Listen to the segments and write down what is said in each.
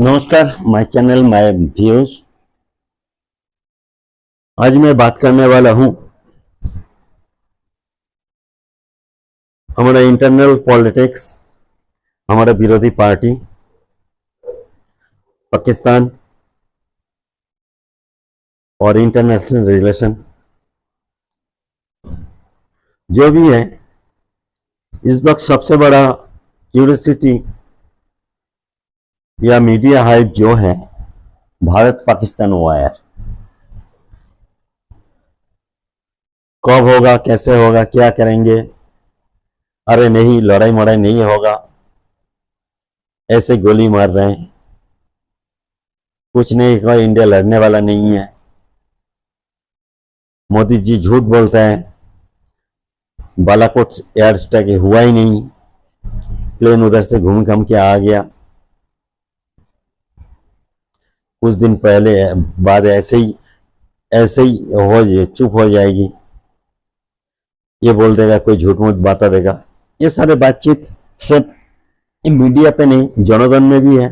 नमस्कार, my channel my views. आज मैं बात करने वाला हूं हमारा इंटरनल पॉलिटिक्स, हमारा विरोधी पार्टी पाकिस्तान और इंटरनेशनल रिलेशन जो भी है। इस वक्त सबसे बड़ा क्यूरियोसिटी या मीडिया हाइप जो है भारत पाकिस्तान वायर। कब होगा, कैसे होगा, क्या करेंगे? अरे नहीं, लड़ाई मड़ाई नहीं होगा, ऐसे गोली मार रहे हैं, कुछ नहीं होगा, इंडिया लड़ने वाला नहीं है। मोदी जी झूठ बोलते हैं, बालाकोट एयर स्ट्राइक हुआ ही नहीं, प्लेन उधर से घूम घूम के आ गया। कुछ दिन पहले बाद ऐसे ही चुप हो जाएगी, ये बोल देगा, कोई झूठ मूठ बता देगा। ये सारे बातचीत सब मीडिया पे नहीं, जनगण में भी है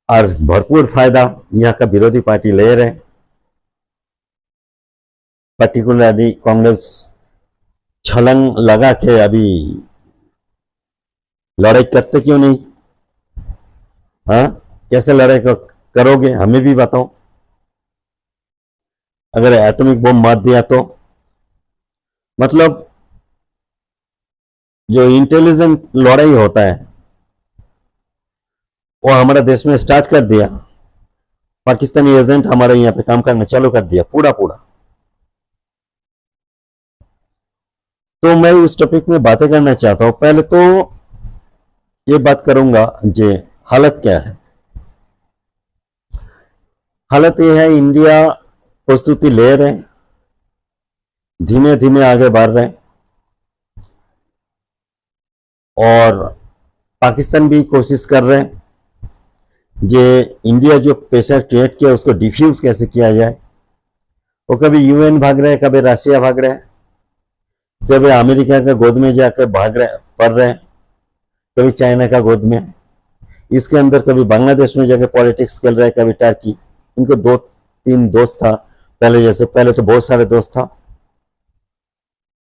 और भरपूर फायदा यहाँ का विरोधी पार्टी ले रहे। पर्टिकुलरली कांग्रेस छलांग लगा के अभी लड़ाई करते क्यों नहीं? हाँ, कैसे लड़ाई करोगे, हमें भी बताओ। अगर एटॉमिक बम मार दिया तो मतलब जो इंटेलिजेंट लड़ाई होता है वो हमारा देश में स्टार्ट कर दिया। पाकिस्तानी एजेंट हमारे यहाँ पे काम करना चालू कर दिया पूरा पूरा। तो मैं उस टॉपिक में बातें करना चाहता हूं। पहले तो ये बात करूंगा जे हालत क्या है। हालत ये है, इंडिया प्रस्तुति ले रहे, धीमे धीमे आगे बढ़ रहे और पाकिस्तान भी कोशिश कर रहे हैं जे इंडिया जो प्रेशर क्रिएट किया उसको डिफ्यूज कैसे किया जाए। वो कभी यूएन भाग रहे, कभी रशिया भाग रहे, कभी अमेरिका का गोद में जाकर भाग रहे पढ़ रहे, कभी चाइना का गोद में। इसके अंदर कभी बांग्लादेश में जाकर पॉलिटिक्स खेल रहे हैं, कभी टर्की। इनको 2-3 दोस्त था पहले, जैसे पहले तो बहुत सारे दोस्त था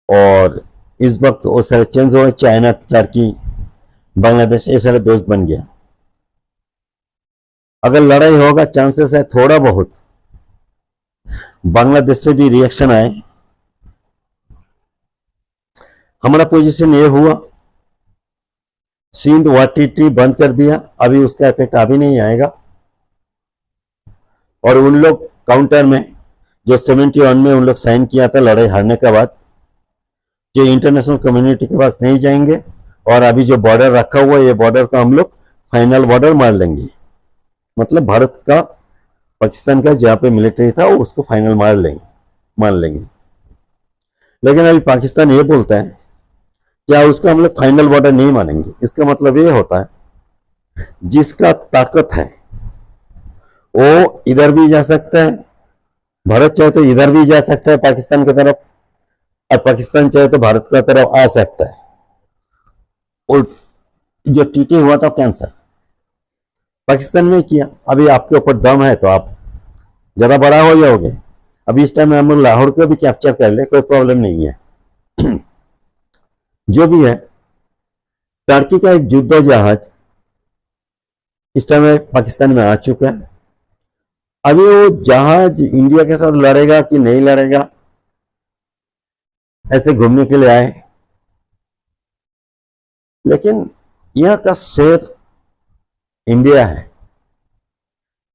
और इस वक्त वो सारे चेंज हुए। चाइना, टर्की, बांग्लादेश, ये सारे दोस्त बन गया। अगर लड़ाई होगा, चांसेस है थोड़ा बहुत बांग्लादेश से भी रिएक्शन आए। हमारा पोजीशन ये हुआ, सिंध वाटीटी बंद कर दिया, अभी उसका इफेक्ट अभी नहीं आएगा। और उन लोग काउंटर में जो 71 में उन लोग साइन किया था लड़ाई हारने के बाद, जो इंटरनेशनल कम्युनिटी के पास नहीं जाएंगे और अभी जो बॉर्डर रखा हुआ है, ये बॉर्डर को हम लोग फाइनल बॉर्डर मार लेंगे। मतलब भारत का पाकिस्तान का जहां पे मिलिट्री था उसको फाइनल मान लेंगे। लेकिन अभी पाकिस्तान ये बोलता है क्या उसको हम लोग फाइनल बॉर्डर नहीं मानेंगे। इसका मतलब ये होता है जिसका ताकत है वो इधर भी जा सकता है, भारत चाहे तो इधर भी जा सकता है पाकिस्तान की तरफ, और पाकिस्तान चाहे तो भारत की तरफ आ सकता है। और जो टीटी हुआ था कैंसर पाकिस्तान में किया, अभी आपके ऊपर दम है तो आप ज्यादा बड़ा हो जाओगे। अभी इस टाइम हम लाहौर को भी कैप्चर कर ले, कोई प्रॉब्लम नहीं है। जो भी है, टर्की का एक युद्ध जहाज इस टाइम पाकिस्तान में आ चुका है। अभी वो जहाज इंडिया के साथ लड़ेगा कि नहीं लड़ेगा, ऐसे घूमने के लिए आए। लेकिन यह का शेर इंडिया है,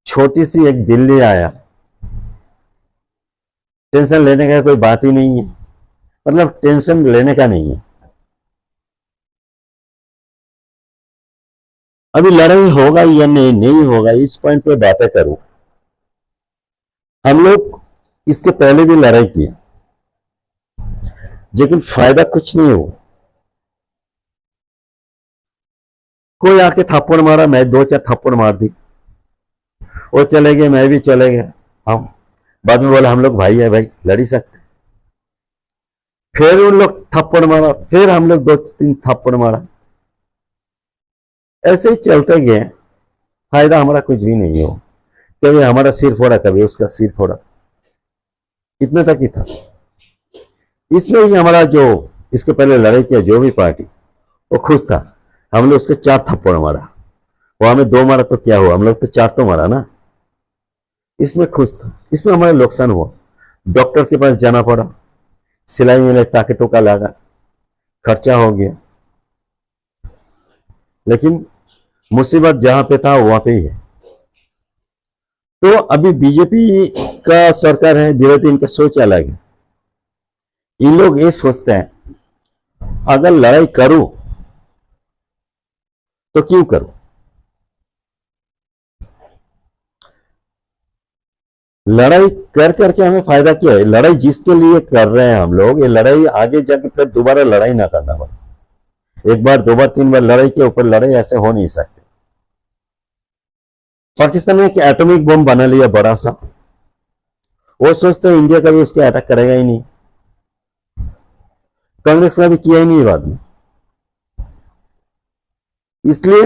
छोटी सी एक दिल्ली आया, टेंशन लेने का कोई बात ही नहीं है। मतलब टेंशन लेने का नहीं है। अभी लड़ाई होगा या नहीं होगा, इस पॉइंट पे बातें करूं। हम लोग इसके पहले भी लड़ाई किया लेकिन फायदा कुछ नहीं हुआ। कोई आके थप्पड़ मारा, मैं 2-4 थप्पड़ मार दी, वो चले गए, मैं भी चले गए। हम बाद में बोला हम लोग भाई है, भाई लड़ ही सकते। फिर उन लोग थप्पड़ मारा, फिर हम लोग 2-3 थप्पड़ मारा, ऐसे ही चलते गए। फायदा हमारा कुछ भी नहीं हो, कभी हमारा सिर फोड़ा कभी उसका सिर फोड़ा, इतने तक ही था। इसमें ही हमारा जो इसके पहले लड़ाई किया जो भी पार्टी वो खुश था, हम लोग उसके 4 थप्पड़ मारा, वो हमें 2 मारा तो क्या हुआ, हम लोग तो 4 तो मारा ना, इसमें खुश था। इसमें हमारा नुकसान हुआ, डॉक्टर के पास जाना पड़ा, सिलाई में टाके टोका लगा, खर्चा हो गया, लेकिन मुसीबत जहां पे था वहां पे ही है। तो अभी बीजेपी का सरकार है, विरोधी इनका सोच अलग है। इन लोग ये सोचते हैं अगर लड़ाई करूं तो क्यों करूं, लड़ाई कर करके हमें फायदा क्या है, लड़ाई जिसके लिए कर रहे हैं हम लोग, ये लड़ाई आगे जाके फिर दोबारा लड़ाई ना करना पड़े। एक बार 2 बार 3 बार लड़ाई के ऊपर लड़ाई ऐसे हो नहीं सकते। पाकिस्तान ने एक एटॉमिक बम बना लिया बड़ा सा, वो सोचते हैं इंडिया कभी उसको अटैक करेगा ही नहीं, कांग्रेस का भी किया ही नहीं बाद में, इसलिए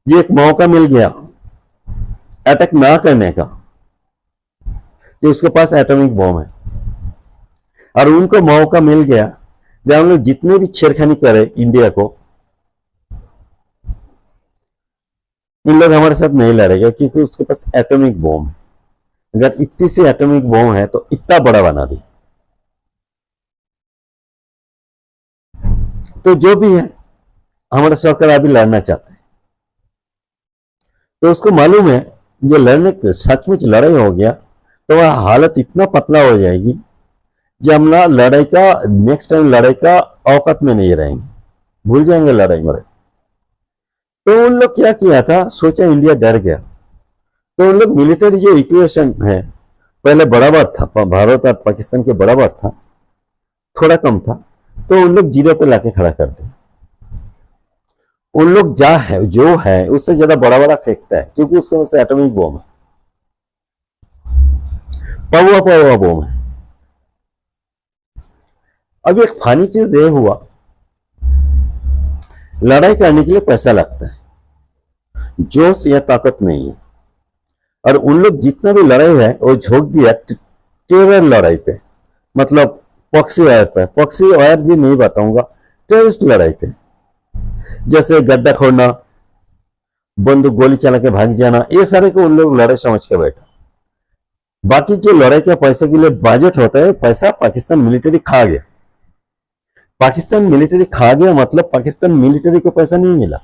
ये एक मौका मिल गया अटैक ना करने का, जो उसके पास एटॉमिक बम है, और उनको मौका मिल गया जब हम लोग जितने भी छेड़खानी करे इंडिया को, इन लोग हमारे साथ नहीं लड़ेगा क्योंकि उसके पास एटॉमिक बम है। अगर इतनी सी एटॉमिक बम है तो इतना बड़ा बना दी, तो जो भी है हमारा सरकार अभी लड़ना चाहता है, तो उसको मालूम है जो लड़ने सचमुच लड़ाई हो गया तो वह हालत इतना पतला हो जाएगी जब हम ना लड़ाई का नेक्स्ट टाइम लड़ाई का औकात में नहीं रहेंगे, भूल जाएंगे लड़ाई मरे। तो उन लोग क्या किया था, सोचा इंडिया डर गया, तो उन लोग मिलिट्री जो इक्वेशन है पहले बराबर था, भारत और पाकिस्तान के बराबर था, थोड़ा कम था, तो उन लोग 0 पे लाके खड़ा कर दिया। उन लोग जो है उससे ज्यादा बड़ा बड़ा फेंकता है क्योंकि उसके पास एटॉमिक बम है, पवा बम है। अब एक फानी चीज ये हुआ, लड़ाई करने के लिए पैसा लगता है, जोश या ताकत नहीं है, और उन लोग जितना भी लड़ाई है वो झोंक दिया टेरर लड़ाई पे, मतलब पॉक्सी वायर पे, पॉक्सी वायर भी नहीं बताऊंगा, टेररिस्ट लड़ाई पे, जैसे गड्ढा खोदना, बंदूक गोली चला के भाग जाना, ये सारे को उन लोग लड़ाई समझ के बैठा। बाकी जो लड़ाई के पैसे के लिए बजट होता है, पैसा पाकिस्तान मिलिट्री खा गया, पाकिस्तान मिलिट्री खा गया मतलब पाकिस्तान मिलिट्री को पैसा नहीं मिला।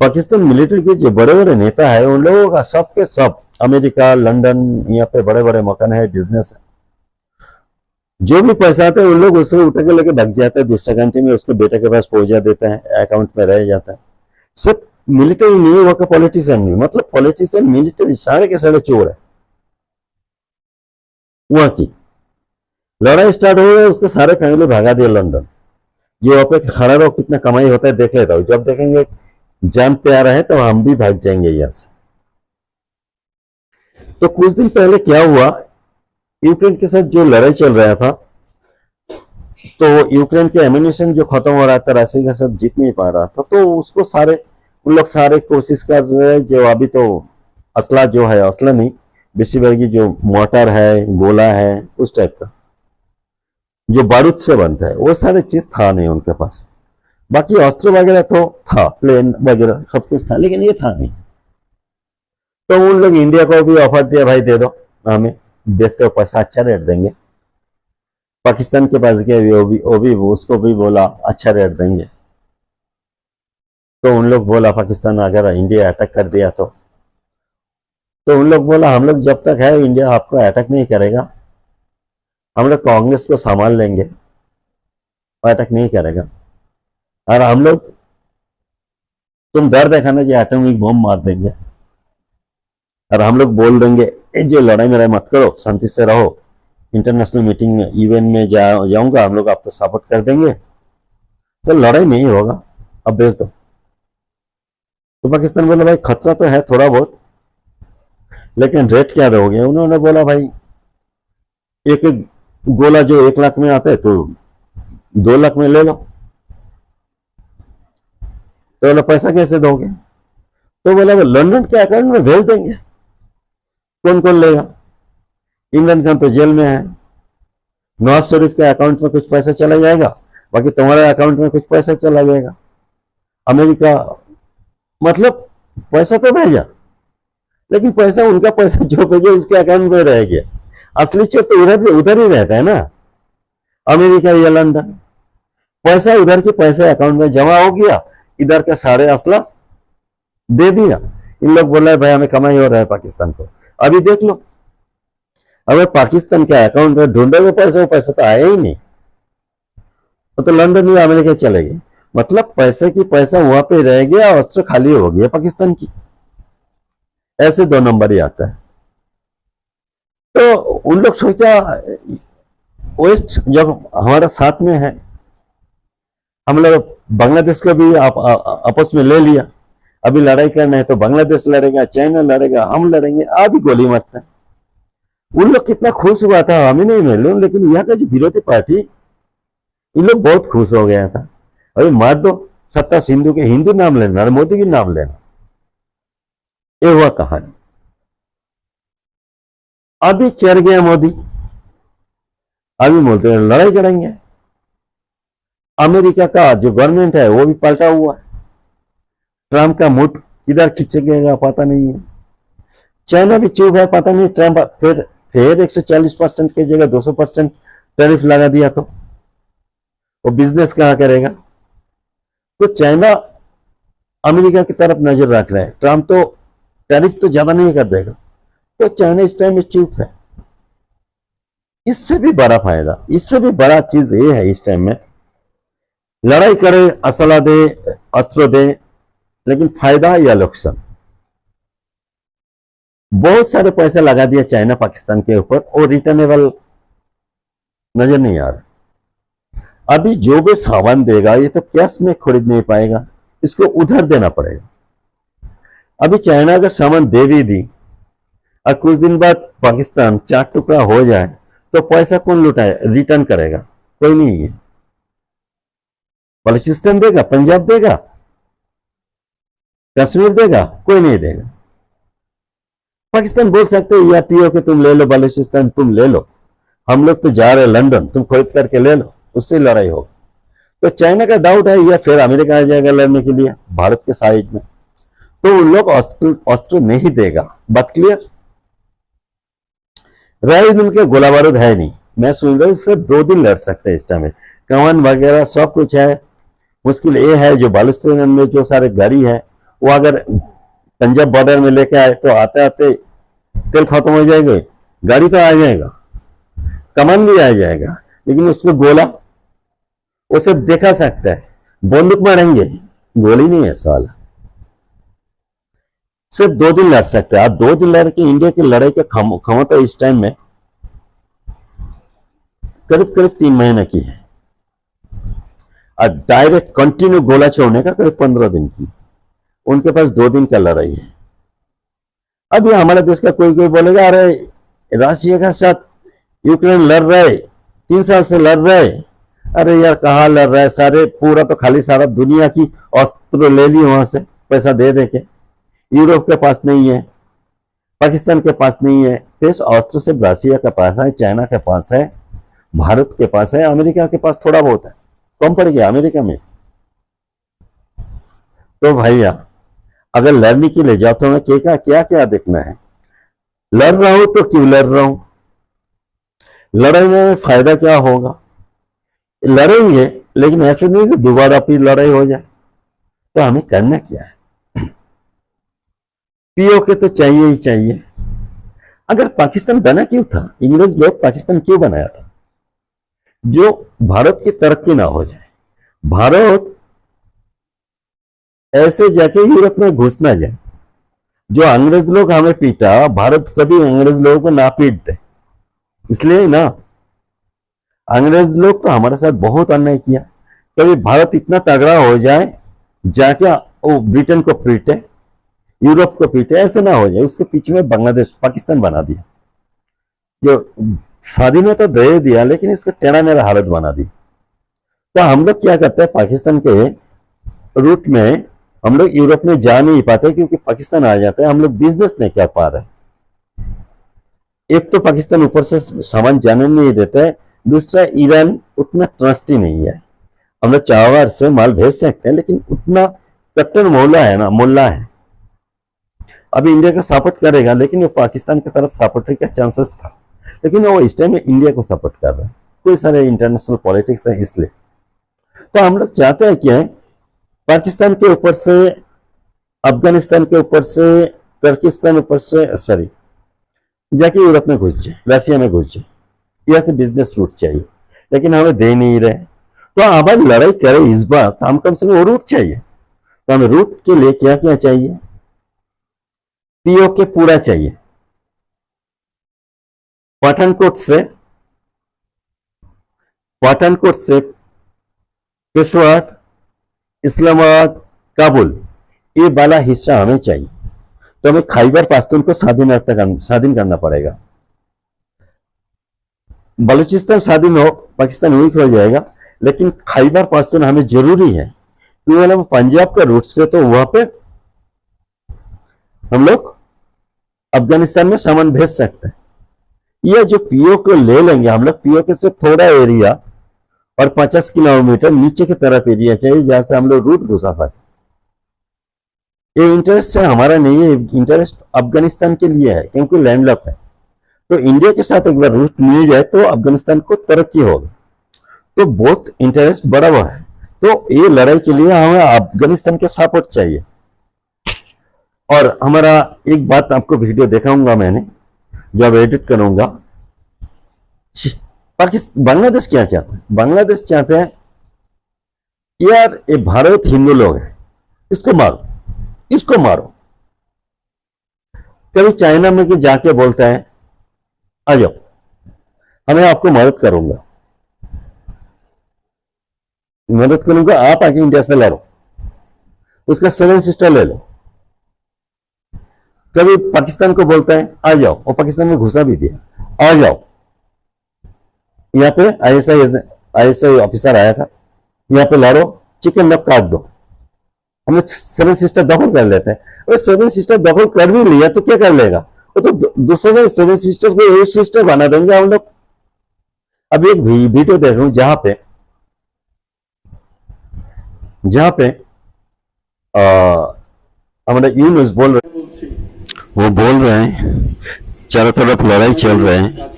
पाकिस्तान मिलिट्री के जो बड़े बड़े नेता है उन लोगों का सब के सब अमेरिका लंदन यहाँ पे बड़े बड़े मकान है, बिजनेस है, जो भी पैसा आता है उन लोग उससे उठा के लेके भाग जाता है दूसरे कंट्री में, उसके बेटे के पास पहुंचा देता है, अकाउंट में रह जाता है। सिर्फ मिलिट्री नहीं, वहां का पॉलिटिशियन नहीं, मतलब पॉलिटिशियन मिलिट्री सारे के सारे चोर है। वहां की लड़ाई स्टार्ट हो गई, उसके सारे फैमिली भगा दिए लंदन, जो वहां पे खड़ा रहो कितना कमाई होता है देख लेता हूं, जब देखेंगे जान पे आ रहा है तो हम भी भाग जाएंगे यहां से। तो कुछ दिन पहले क्या हुआ, यूक्रेन के साथ जो लड़ाई चल रहा था, तो यूक्रेन के एम्यूनिशन जो खत्म हो रहा था, रशिया के साथ जीत नहीं पा रहा था, तो उसको उन लोग सारे कोशिश कर रहे हैं, जो अभी तो असला जो है, असला नहीं बेसी वर्गी जो मोटर है, गोला है, उस टाइप का जो बारूद से बनता है, वो सारे चीज था नहीं उनके पास। बाकी अस्त्र वगैरह तो था, प्लेन वगैरह सब कुछ था, लेकिन ये था नहीं। तो उन लोग इंडिया को भी ऑफर दिया, भाई दे दो हमें, बेचते हो पैसा अच्छा रेट देंगे। पाकिस्तान के पास गए, वो भी उसको भी बोला अच्छा रेट देंगे। तो उन लोग बोला पाकिस्तान अगर इंडिया अटैक कर दिया तो उन लोग बोला हम लोग जब तक है इंडिया आपको अटैक नहीं करेगा, हम लोग कांग्रेस को संभाल लेंगे, अटैक नहीं करेगा, और हम लोग तुम डर दिखाना कि एटॉमिक बम मार देंगे, और हम लोग बोल देंगे जो लड़ाई में मत करो, शांति से रहो, इंटरनेशनल मीटिंग इवेंट में जाऊंगा, हम लोग आपको सपोर्ट कर देंगे, तो लड़ाई नहीं होगा, अब भेज दो। तो पाकिस्तान बोला भाई खतरा तो है थोड़ा बहुत, लेकिन रेट क्या दोगे? उन्होंने बोला भाई एक एक गोला जो 1 लाख में आता है तो 2 लाख में ले लो। तो बोला पैसा कैसे दोगे? तो बोला वो लंदन के अकाउंट में भेज देंगे। कौन कौन लेगा? इमरान खान तो जेल में है, नवाज शरीफ के अकाउंट में कुछ पैसा चला जाएगा, बाकी तुम्हारे अकाउंट में कुछ पैसा चला जाएगा। अमेरिका मतलब पैसा तो भेजा, लेकिन पैसा उनका पैसा जो भेजे उसके अकाउंट में रह गया। असली चोर तो उधर ही रहता है ना, अमेरिका या लंदन। पैसा उधर के पैसे अकाउंट में जमा हो गया, इधर का सारे असला दे दिया। इन लोग बोल रहे भाई हमें कमाई हो रहा है पाकिस्तान को। अभी देख लो, अगर पाकिस्तान के अकाउंट में ढूंढोगे पैसा, वो पैसा तो आया ही नहीं, तो लंदन या अमेरिका चले गए। मतलब पैसे की पैसा वहां पे रह गया, अस्त्र खाली हो गया पाकिस्तान की। ऐसे 2 नंबर ही आता है। तो उन लोग सोचा वेस्ट जब हमारा साथ में है, हम लोग बांग्लादेश को भी आपस में ले लिया। अभी लड़ाई करना है तो बांग्लादेश लड़ेगा, चाइना लड़ेगा, हम लड़ेंगे, अभी गोली मारता है। उन लोग कितना खुश हुआ था हमें नहीं मालूम, लेकिन यहाँ का जो विरोधी पार्टी, इन लोग बहुत खुश हो गया था। अभी मार दो सत्ता सिंधु के, हिंदू नाम लेना और मोदी भी नाम लेना, ये हुआ कहानी। अभी चढ़ गया मोदी, अभी बोलते हैं लड़ाई करेंगे। अमेरिका का जो गवर्नमेंट है वो भी पलटा हुआ है, ट्रंप का मुठ किधर खींचेगा पता नहीं है। चाइना भी चुप है, पता नहीं ट्रंप फिर 140% की जगह 200% टैरिफ लगा दिया तो वो बिजनेस कहां करेगा। तो चाइना अमेरिका की तरफ नजर रख रहा है, ट्रंप तो टैरिफ तो ज्यादा नहीं कर देगा, तो चाइना इस टाइम में चुप है। इससे भी बड़ा फायदा, इससे भी बड़ा चीज ये है, इस टाइम में लड़ाई करे, असला दे, अस्त्र दे, लेकिन फायदा या नुकसान। बहुत सारे पैसे लगा दिया चाइना पाकिस्तान के ऊपर, और रिटर्नेबल नजर नहीं आ रहा। अभी जो भी सामान देगा ये तो कैश में खरीद नहीं पाएगा, इसको उधार देना पड़ेगा। अभी चाइना अगर सामान दे भी दी और कुछ दिन बाद पाकिस्तान 4 टुकड़ा हो जाए, तो पैसा कौन लुटाए, रिटर्न करेगा? कोई नहीं है। बलूचिस्तान देगा, पंजाब देगा, कश्मीर देगा? कोई नहीं देगा। पाकिस्तान बोल सकते हैं या पीओ के तुम ले लो, बलूचिस्तान तुम ले लो, हम लोग तो जा रहे हैं लंदन, तुम खरीद करके ले लो, उससे लड़ाई होगी। तो चाइना का डाउट है, या फिर अमेरिका आ जाएगा लड़ने के लिए भारत के साइड में, तो उन लोग अस्त्र नहीं देगा। बात क्लियर? रही उनके गोला बारूद है नहीं, मैं सुन रहा हूँ सिर्फ 2 दिन लड़ सकते हैं इस टाइम में, कमान वगैरह सब कुछ है। मुश्किल ये है जो बालूचिस्तान में जो सारे गाड़ी है, वो अगर पंजाब बॉर्डर में लेके आए तो आते आते तेल खत्म हो जाएगा, गाड़ी तो आ जाएगा, कमान भी आ जाएगा, लेकिन उसको गोला वो सब देखा सकता है, बंदूक मारेंगे, गोली नहीं है साला। सिर्फ 2 दिन लड़ सकते हैं। आप 2 दिन लड़ के इंडिया की लड़ाई के क्षमता इस टाइम में करीब करीब 3 महीने की है, और डायरेक्ट कंटिन्यू गोला छोड़ने का करीब 15 दिन की। उनके पास 2 दिन का लड़ाई है। अब ये हमारे देश का कोई कोई बोलेगा अरे रशिया के साथ यूक्रेन लड़ रहे, 3 साल से लड़ रहे। अरे यार कहाँ लड़ रहा है, सारे पूरा तो खाली सारा दुनिया की अस्त्र ले ली वहां से पैसा दे दे के। यूरोप के पास नहीं है, पाकिस्तान के पास नहीं है, फिर अस्त्र से रशिया के पास है, चाइना के पास है, भारत के पास है, अमेरिका के पास थोड़ा बहुत है, कम पड़ गया अमेरिका में। तो भैया अगर लड़ने के लिए जाओ तो हमें क्या क्या देखना है। लड़ रहा हूं तो क्यों लड़ रहा हूं, लड़ाई में फायदा क्या होगा। लड़ेंगे लेकिन ऐसे नहीं कि दोबारा फिर लड़ाई हो जाए। तो हमें करना क्या है, पीओ के तो चाहिए ही चाहिए। अगर पाकिस्तान बना क्यों था, इंग्लिश लोग पाकिस्तान क्यों बनाया था, जो भारत की तरक्की ना हो जाए, भारत ऐसे जाके यूरोप में घुस ना जाए। जो अंग्रेज लोग हमें पीटा, भारत कभी अंग्रेज लोगों को ना पीट दे, इसलिए ना अंग्रेज लोग तो हमारे साथ बहुत अन्याय किया। कभी भारत इतना तगड़ा हो जाए जाके वो ब्रिटेन को पीटे, यूरोप को पीटे, ऐसे ना हो जाए। उसके पीछे में बांग्लादेश पाकिस्तान बना दिया, जो स्वाधीनता दे दिया लेकिन इसको टेढ़ा मेढ़ा हालत बना दी। तो हम लोग क्या करते हैं, पाकिस्तान के रूट में हम लोग यूरोप में जा नहीं पाते क्योंकि पाकिस्तान आ जाता है, हम लोग बिजनेस नहीं कर पा रहे। एक तो पाकिस्तान ऊपर से सामान जाने नहीं देता है, दूसरा ईरान उतना ट्रस्टी नहीं है। हम लोग चावार से माल भेज सकते हैं लेकिन उतना कट्टर मोहल्ला है ना, मोहल्ला है। अभी इंडिया का सपोर्ट करेगा लेकिन वो पाकिस्तान की तरफ सपोर्ट का चांसेस था, लेकिन वो इस टाइम में इंडिया को सपोर्ट कर रहा है। कोई सारे इंटरनेशनल पॉलिटिक्स है इसलिए। तो हम लोग चाहते हैं क्या है, पाकिस्तान के ऊपर से, अफगानिस्तान के ऊपर से, तुर्किस्तान ऊपर से, सॉरी, जाके यूरोप में घुस जाए, रशिया में घुस जाए, यहाँ से बिजनेस रूट चाहिए, लेकिन हमें दे नहीं रहे। तो अब लड़ाई करें इस बार, तो हम कम से कम वो रूट चाहिए। तो हमें रूट के लिए क्या क्या चाहिए? पीओके पूरा चाहिए। पठानकोट से पेशवार, इस्लामाबाद, काबुल, ये वाला हिस्सा हमें चाहिए। तो हमें खैबर पाख्तूनख्वा को स्वाधीन करना पड़ेगा। बलूचिस्तान स्वाधीन हो, पाकिस्तान वीक हो जाएगा, लेकिन खैबर पाख्तून हमें जरूरी है क्योंकि हम पंजाब का रूट से तो वहां पे हम लोग अफगानिस्तान में सामान भेज सकते हैं। ये जो पीओ को ले लेंगे हम लोग, पीओ के से थोड़ा एरिया और 50 किलोमीटर नीचे की तरफ एरिया चाहिए जहां से हम लोग रूट घुसा सके। ये इंटरेस्ट है हमारा नहीं है, इंटरेस्ट अफगानिस्तान के लिए है क्योंकि लैंडलॉक है। तो इंडिया के साथ एक बार रूट मिल जाए तो अफगानिस्तान को तरक्की होगी, तो बहुत इंटरेस्ट बड़ा हुआ है। तो ये लड़ाई के लिए हमें अफगानिस्तान के सपोर्ट चाहिए। और हमारा एक बात आपको वीडियो दिखाऊंगा मैंने, जब एडिट करूंगा। पाकिस्तान, बांग्लादेश क्या चाहता है? बांग्लादेश चाहते हैं यार ये भारत हिंदू लोग है, इसको मारो, इसको मारो। कभी चाइना में कि जाके बोलता है आ जाओ, हमें आपको मदद करूंगा, आप आके इंडिया से लड़ो, उसका 7 सिस्टर ले लो। कभी पाकिस्तान को बोलता है आ जाओ, और पाकिस्तान में घुसा भी दिया, आ जाओ। यहाँ पे आईएसआई ऑफिसर आया था, यहाँ पे लड़ो, चिकन नॉक काट दो। हम लोग 7 सिस्टर दखल कर लेते हैं। अरे 7 सिस्टर दखल कर भी लिया तो क्या कर लेगा? वो तो दूसरे 7 सिस्टर को 8 सिस्टर बना देंगे हम लोग। अब एक वीडियो देख रहा हूं जहां पे हमारा यूनुस बोल रहे, वो बोल रहे हैं चारों तरफ लड़ाई चल रहे हैं,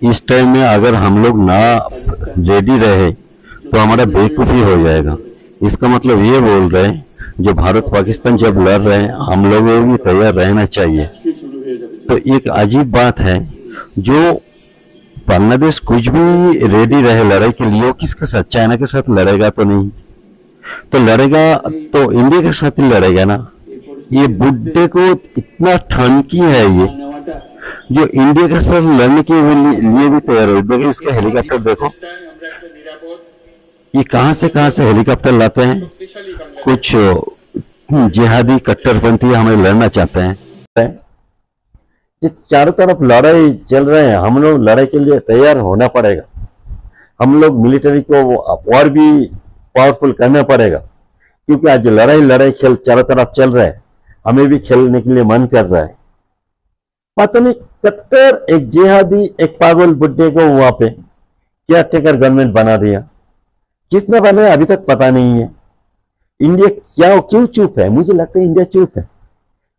इस टाइम में अगर हम लोग ना रेडी रहे तो हमारा बेवकूफ़ी हो जाएगा। इसका मतलब ये बोल रहे हैं जो भारत पाकिस्तान जब लड़ रहे हैं हम लोगों को भी तैयार रहना चाहिए। तो एक अजीब बात है, जो बांग्लादेश कुछ भी रेडी रहे लड़ाई के लिए, किसके साथ? चाइना के साथ लड़ेगा तो नहीं, तो लड़ेगा तो इंडिया के साथ ही लड़ेगा ना। ये बुड्ढे को इतना ठनकी है ये, जो इंडिया के साथ लड़ने के लिए भी तैयार हो। देखो इसका हेलीकॉप्टर देखो, ये कहां से हेलीकॉप्टर लाते हैं। कुछ जिहादी कट्टरपंथी हमें लड़ना चाहते हैं। चारों तरफ लड़ाई चल रहे हैं, हम लोग लड़ाई के लिए तैयार होना पड़ेगा। हम लोग मिलिट्री को और भी पावरफुल करना पड़ेगा, क्योंकि आज लड़ाई खेल चारों तरफ चल रहा है, हमें भी खेलने के लिए मन कर रहा है। पता नहीं कट्टर एक जिहादी, एक पागल बुड्ढे को वहां पे क्या टेकर गवर्नमेंट बना दिया। किसने बनाया अभी तक पता नहीं है। इंडिया क्यों चुप है? मुझे लगता है इंडिया चुप है,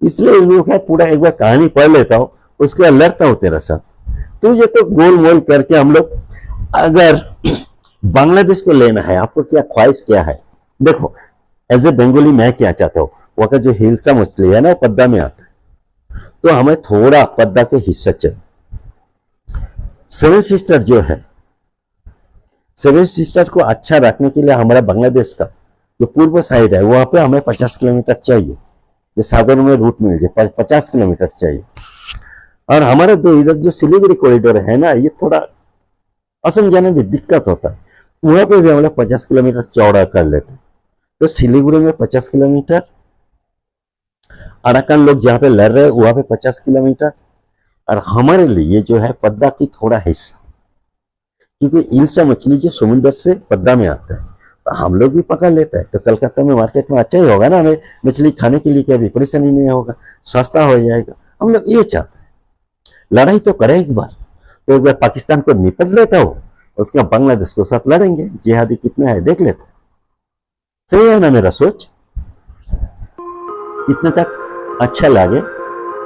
इसलिए लोग है पूरा एक बार कहानी पढ़ लेता हूं, उसके बाद लड़ता हूं तेरा साथ। तो ये तो गोल मोल करके हम लोग, अगर बांग्लादेश को लेना है, आपको क्या ख्वाहिश क्या है? देखो एज ए बंगाली मैं क्या चाहता हूँ, वहां का जो हिलसा मछली है ना पद्दा में आता है, तो हमें थोड़ा पद्दा के हिस्सा चाहिए। 7 सिस्टर जो है, 7 सिस्टर को अच्छा रखने के लिए हमारा बांग्लादेश का जो पूर्व साइड है वहां पे हमें 50 किलोमीटर चाहिए, जो सागर में रूट मिल जाए 50 किलोमीटर चाहिए। और हमारे दो इधर जो सिलीगुड़ी कॉरिडोर है ना, ये थोड़ा असम जाने में दिक्कत होता है, वहां पे भी हम लोग 50 किलोमीटर चौड़ा कर लेते हैं। तो सिलीगुड़ी में 50 किलोमीटर, अराकान लोग जहाँ पे लड़ रहे हैं वहां पे 50 किलोमीटर, और हमारे लिए जो है पद्दा की थोड़ा हिस्सा, क्योंकि इल्सा मछली जो समुद्र से पद्दा में आता है, तो हम लोग भी पकड़ लेते हैं, तो कलकत्ता में मार्केट में अच्छा ही होगा ना, हमें मछली खाने के लिए कभी परेशानी नहीं होगा, सस्ता हो जाएगा। हम लोग ये चाहते हैं। लड़ाई तो करे एक बार, तो एक बार पाकिस्तान को निपट लेता हो, उसके बाद बांग्लादेश के साथ लड़ेंगे, जिहादी कितना है देख लेते हैं। सही है ना मेरा सोच? इतने तक अच्छा लगे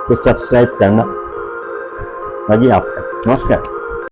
तो सब्सक्राइब करना। बाकी आपका नमस्कार।